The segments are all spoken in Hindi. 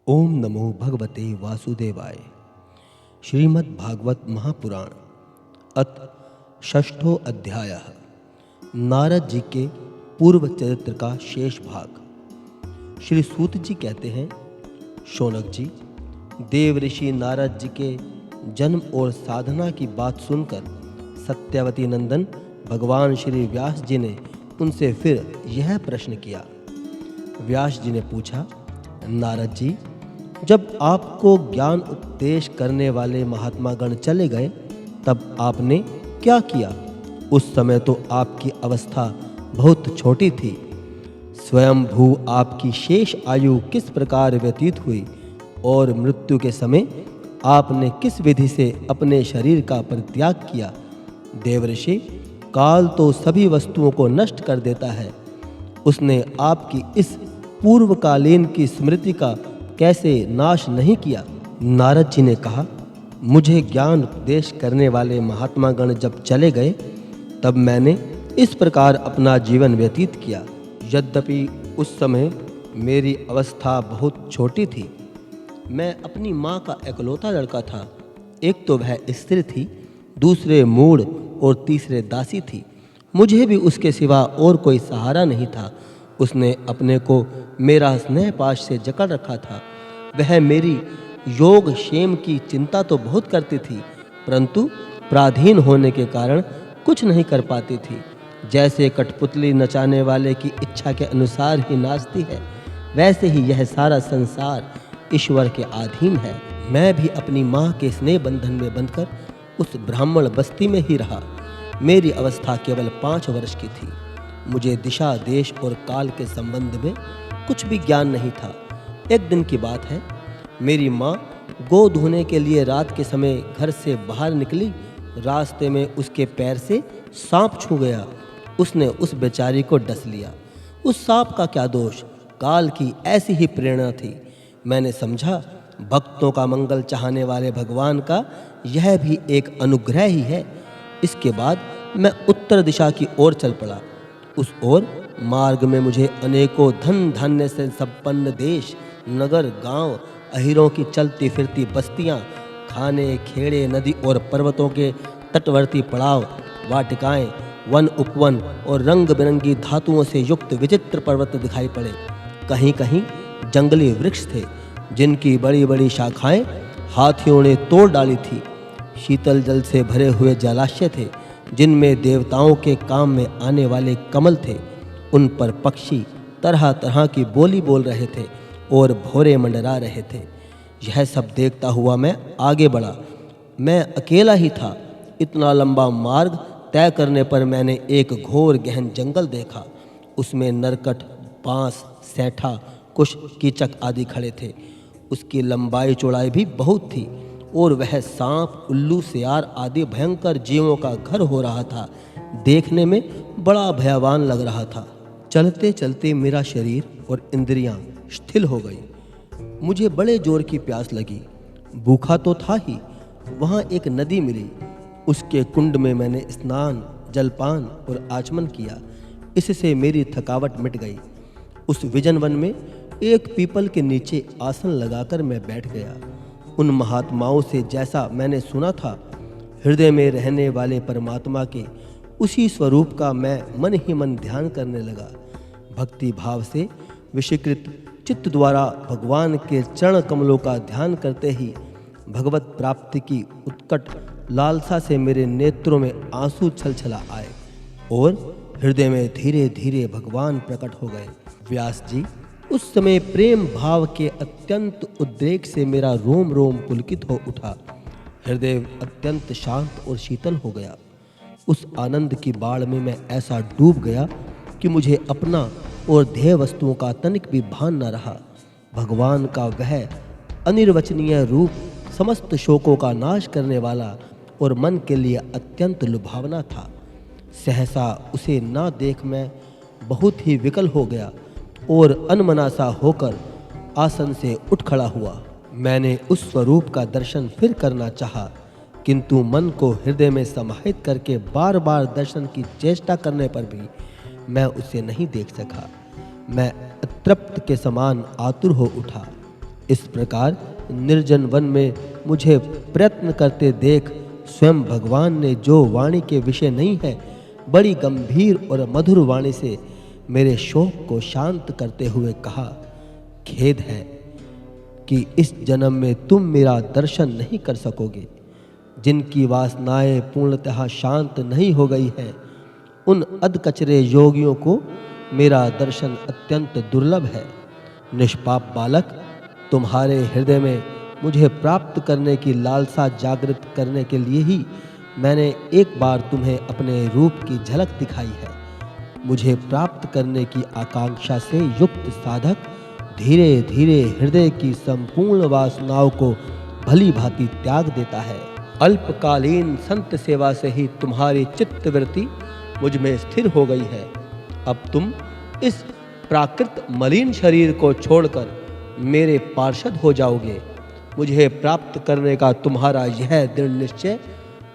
ओम नमो भगवते वासुदेवाय। श्रीमद् भागवत महापुराण अथ षष्ठो अध्याय। नारद जी के पूर्व चरित्र का शेष भाग। श्री सूत जी कहते हैं, शौनक जी, देव ऋषि नारद जी के जन्म और साधना की बात सुनकर सत्यवती नंदन भगवान श्री व्यास जी ने उनसे फिर यह प्रश्न किया। व्यास जी ने पूछा, नारद जी, जब आपको ज्ञान उपदेश करने वाले महात्मा गण चले गए तब आपने क्या किया? उस समय तो आपकी अवस्था बहुत छोटी थी। स्वयं भू आपकी शेष आयु किस प्रकार व्यतीत हुई और मृत्यु के समय आपने किस विधि से अपने शरीर का परित्याग किया? देवऋषि, काल तो सभी वस्तुओं को नष्ट कर देता है। उसने आपकी इस पूर्वकालीन की स्मृति का कैसे नाश नहीं किया? नारद जी ने कहा, मुझे ज्ञान उपदेश करने वाले महात्मा गण जब चले गए तब मैंने इस प्रकार अपना जीवन व्यतीत किया। यद्यपि उस समय मेरी अवस्था बहुत छोटी थी। मैं अपनी माँ का इकलौता लड़का था। एक तो वह स्त्री थी, दूसरे मूढ़ और तीसरे दासी थी। मुझे भी उसके सिवा और कोई सहारा नहीं था। उसने अपने को मेरा स्नेह पाश से जकड़ रखा था। वह मेरी योग क्षेम की चिंता तो बहुत करती थी, परंतु पराधीन होने के कारण कुछ नहीं कर पाती थी। जैसे कठपुतली नचाने वाले की इच्छा के अनुसार ही नाचती है, वैसे ही यह सारा संसार ईश्वर के अधीन है। मैं भी अपनी माँ के स्नेह बंधन में बंधकर उस ब्राह्मण बस्ती में ही रहा। मेरी अवस्था केवल 5 वर्ष की थी। मुझे दिशा, देश और काल के संबंध में कुछ भी ज्ञान नहीं था। एक दिन की बात है, मेरी माँ गौ धोने के लिए रात के समय घर से बाहर निकली। रास्ते में उसके पैर से सांप छू गया। उसने उस बेचारी को डस लिया। उस सांप का क्या दोष, काल की ऐसी ही प्रेरणा थी। मैंने समझा, भक्तों का मंगल चाहने वाले भगवान का यह भी एक अनुग्रह ही है। इसके बाद मैं उत्तर दिशा की ओर चल पड़ा। उस ओर मार्ग में मुझे अनेकों धन धान्य से संपन्न देश, नगर, गांव, अहिरों की चलती फिरती बस्तियां, खाने, खेड़े, नदी और पर्वतों के तटवर्ती पड़ाव, वाटिकाएं, वन उपवन और रंग बिरंगी धातुओं से युक्त विचित्र पर्वत दिखाई पड़े। कहीं कहीं जंगली वृक्ष थे, जिनकी बड़ी बड़ी शाखाएं हाथियों ने तोड़ डाली थी। शीतल जल से भरे हुए जलाशय थे, जिनमें देवताओं के काम में आने वाले कमल थे। उन पर पक्षी तरह तरह की बोली बोल रहे थे और भौरे मंडरा रहे थे। यह सब देखता हुआ मैं आगे बढ़ा। मैं अकेला ही था। इतना लंबा मार्ग तय करने पर मैंने एक घोर गहन जंगल देखा। उसमें नरकट, बांस, सैठा, कुश, कीचक आदि खड़े थे। उसकी लंबाई चौड़ाई भी बहुत थी और वह सांप, उल्लू, सियार आदि भयंकर जीवों का घर हो रहा था। देखने में बड़ा भयावान लग रहा था। चलते चलते मेरा शरीर और इंद्रियां शिथिल हो गई। मुझे बड़े जोर की प्यास लगी। भूखा तो था ही। वहाँ एक नदी मिली। उसके कुंड में मैंने स्नान, जलपान और आचमन किया। इससे मेरी थकावट मिट गई। उस विजन वन में एक पीपल के नीचे आसन लगाकर मैं बैठ गया। उन महात्माओं से जैसा मैंने सुना था, हृदय में रहने वाले परमात्मा के उसी स्वरूप का मैं मन ही मन ध्यान करने लगा। भक्ति भाव से विषीकृत चित्त द्वारा भगवान के चरण कमलों का ध्यान करते ही भगवत प्राप्ति की उत्कट लालसा से मेरे नेत्रों में आंसू छलछला आए और हृदय में धीरे धीरे भगवान प्रकट हो गए। व्यास जी, उस समय प्रेम भाव के अत्यंत उद्रेक से मेरा रोम रोम पुलकित हो उठा। हृदय अत्यंत शांत और शीतल हो गया। उस आनंद की बाढ़ में मैं ऐसा डूब गया कि मुझे अपना और ध्येय वस्तुओं का तनिक भी भान न रहा। भगवान का वह अनिर्वचनीय रूप समस्त शोकों का नाश करने वाला और मन के लिए अत्यंत लुभावना था। सहसा उसे ना देख मैं बहुत ही विकल हो गया और अनमना सा होकर आसन से उठ खड़ा हुआ। मैंने उस स्वरूप का दर्शन फिर करना चाहा, किंतु मन को हृदय में समाहित करके बार बार दर्शन की चेष्टा करने पर भी मैं उसे नहीं देख सका। मैं अतृप्त के समान आतुर हो उठा। इस प्रकार निर्जन वन में मुझे प्रयत्न करते देख स्वयं भगवान ने जो वाणी के विषय नहीं है, बड़ी गंभीर और मधुर वाणी से मेरे शोक को शांत करते हुए कहा, खेद है कि इस जन्म में तुम मेरा दर्शन नहीं कर सकोगे। जिनकी वासनाएं पूर्णतः शांत नहीं हो गई हैं, उन अधकचरे योगियों को मेरा दर्शन अत्यंत दुर्लभ है। निष्पाप बालक, तुम्हारे हृदय में मुझे प्राप्त करने की लालसा जागृत करने के लिए ही मैंने एक बार तुम्हें अपने रूप की झलक दिखाई है। मुझे प्राप्त करने की आकांक्षा से युक्त साधक धीरे धीरे हृदय की संपूर्ण वासनाओं को भली भांति त्याग देता है। अल्पकालीन संत सेवा से ही तुम्हारी चित्तवृत्ति मुझ में स्थिर हो गई है। अब तुम इस प्राकृत मलिन शरीर को छोड़कर मेरे पार्षद हो जाओगे। मुझे प्राप्त करने का तुम्हारा यह दृढ़ निश्चय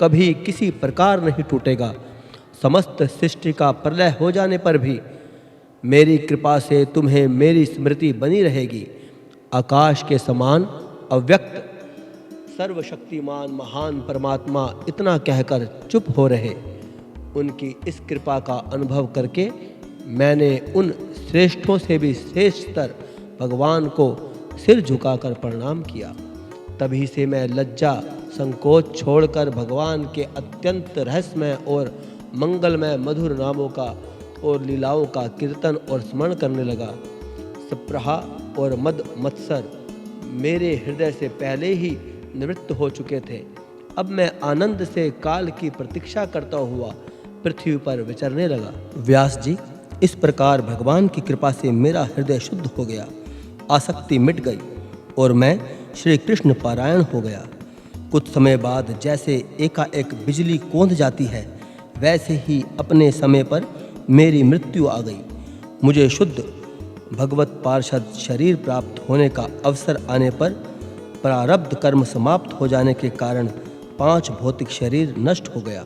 कभी किसी प्रकार नहीं टूटेगा। समस्त सृष्टि का प्रलय हो जाने पर भी मेरी कृपा से तुम्हें मेरी स्मृति बनी रहेगी। आकाश के समान अव्यक्त सर्वशक्तिमान महान परमात्मा इतना कहकर चुप हो रहे। उनकी इस कृपा का अनुभव करके मैंने उन श्रेष्ठों से भी श्रेष्ठतर भगवान को सिर झुकाकर प्रणाम किया। तभी से मैं लज्जा संकोच छोड़कर भगवान के अत्यंत रहस्यमय और मंगलमय मधुर नामों का और लीलाओं का कीर्तन और स्मरण करने लगा। सप्रहा और मद मत्सर मेरे हृदय से पहले ही निवृत्त हो चुके थे। अब मैं आनंद से काल की प्रतीक्षा करता हुआ पृथ्वी पर विचरने लगा। व्यास जी, इस प्रकार भगवान की कृपा से मेरा हृदय शुद्ध हो गया, आसक्ति मिट गई और मैं श्री कृष्ण पारायण हो गया। कुछ समय बाद जैसे एकाएक बिजली कौंध जाती है, वैसे ही अपने समय पर मेरी मृत्यु आ गई। मुझे शुद्ध भगवत पार्षद शरीर प्राप्त होने का अवसर आने पर प्रारब्ध कर्म समाप्त हो जाने के कारण 5 भौतिक शरीर नष्ट हो गया।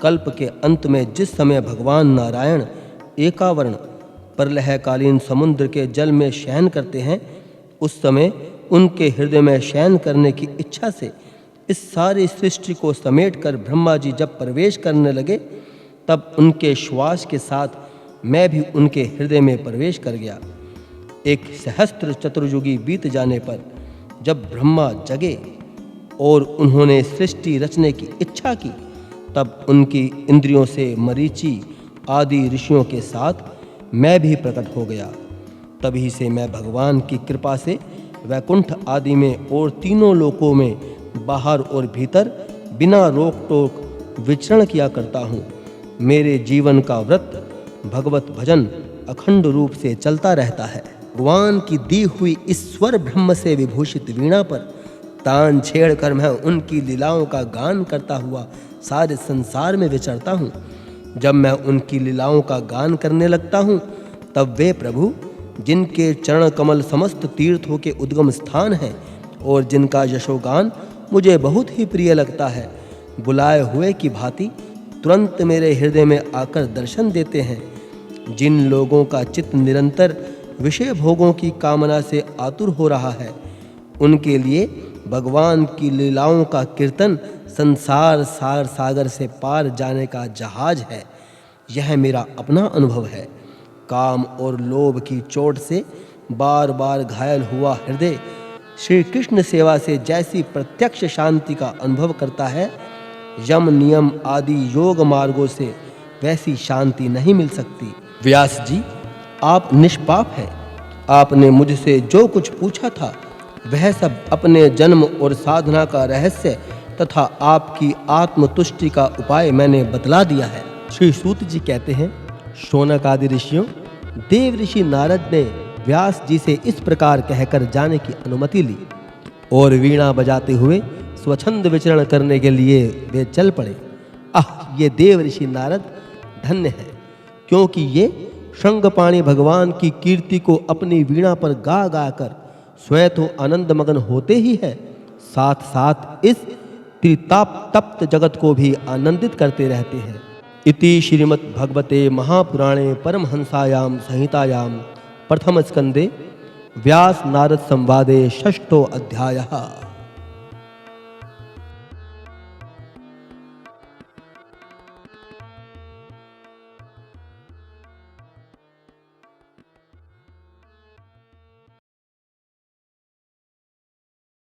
कल्प के अंत में जिस समय भगवान नारायण एकावर्ण प्रलयकालीन समुद्र के जल में शयन करते हैं, उस समय उनके हृदय में शयन करने की इच्छा से इस सारी सृष्टि को समेटकर ब्रह्मा जी जब प्रवेश करने लगे, तब उनके श्वास के साथ मैं भी उनके हृदय में प्रवेश कर गया। एक सहस्त्र चतुर्युगी बीत जाने पर जब ब्रह्मा जगे और उन्होंने सृष्टि रचने की इच्छा की, तब उनकी इंद्रियों से मरीचि आदि ऋषियों के साथ मैं भी प्रकट हो गया। तभी से मैं भगवान की कृपा से वैकुंठ आदि में और तीनों लोकों में बाहर और भीतर बिना रोक टोक विचरण किया करता हूँ। मेरे जीवन का व्रत भगवत भजन अखंड रूप से चलता रहता है। भगवान की दी हुई ईश्वर ब्रह्म से विभूषित वीणा पर तान छेड़कर मैं उनकी लीलाओं का गान करता हुआ सारे संसार में विचरता हूँ। जब मैं उनकी लीलाओं का गान करने लगता हूँ, तब वे प्रभु जिनके चरण कमल समस्त तीर्थों के उद्गम स्थान हैं और जिनका यशोगान मुझे बहुत ही प्रिय लगता है, बुलाए हुए की भांति तुरंत मेरे हृदय में आकर दर्शन देते हैं। जिन लोगों का चित्त निरंतर विषय भोगों की कामना से आतुर हो रहा है, उनके लिए भगवान की लीलाओं का कीर्तन संसार सार सागर से पार जाने का जहाज है। यह मेरा अपना अनुभव है। काम और लोभ की चोट से बार बार घायल हुआ हृदय श्री कृष्ण सेवा से जैसी प्रत्यक्ष शांति का अनुभव करता है, यम नियम आदि योग मार्गों से वैसी शांति नहीं मिल सकती। व्यास जी, आप निष्पाप हैं। आपने मुझसे जो कुछ पूछा था, वह सब अपने जन्म और साधना का रहस्य तथा आपकी आत्मतुष्टि का उपाय मैंने बतला दिया है। श्री सूत जी कहते हैं, शौनक आदि ऋषियों, देव ऋषि नारद ने व्यास जी से इस प्रकार कहकर जाने की अनुमति ली और वीणा बजाते हुए स्वच्छंद विचरण करने के लिए वे चल पड़े। ये देव ऋषि नारद धन्य है, क्योंकि ये शृंगपाणि भगवान की कीर्ति को अपनी वीणा पर गा गा कर स्वयं तो आनंद मगन होते ही है, साथ साथ इस त्रिताप तप्त जगत को भी आनंदित करते रहते हैं। इति श्रीमद् भगवते महापुराणे परमहंसायां संहितायां प्रथम स्कंदे व्यास नारद संवादे षष्ठो अध्यायः।